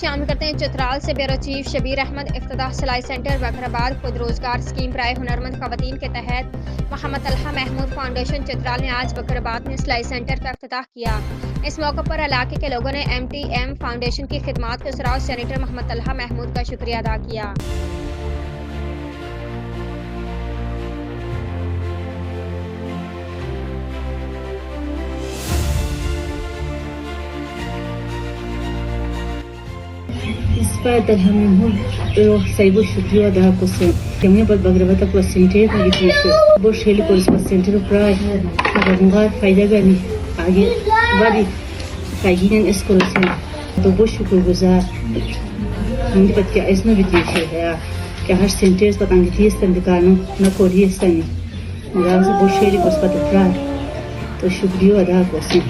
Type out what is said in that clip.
शामिल करते हैं चतराल से ब्यूरो चीफ शबीर अहमद। इफ्तताह सलाई सेंटर वकराबाद खुद रोजगार स्कीम प्राय हुनरमंद खवातीन के तहत मोहम्मद तलहः महमूद फाउंडेशन चतराल ने आज वकराबाद में सलाई सेंटर का इफ्तताह किया। इस मौके पर इलाके के लोगों ने MTM फाउंडेशन की खिदमात को सराह सेनेटर मोहम्मद तलहः महमूद का शुक्रिया अदा किया। Despite that Mahmoud saibu shukriya da ko se kemne bad bagrabata ko center ka gitse bo sheli ko is center pra agar fayda gani age badi kayinen iskol se to bo shukr guzar mundi bat ke isna videshe hai ke har centers ta tangiti istan dikano na kori istani mara se bo sheli ko is pat pra to shukriya da ko se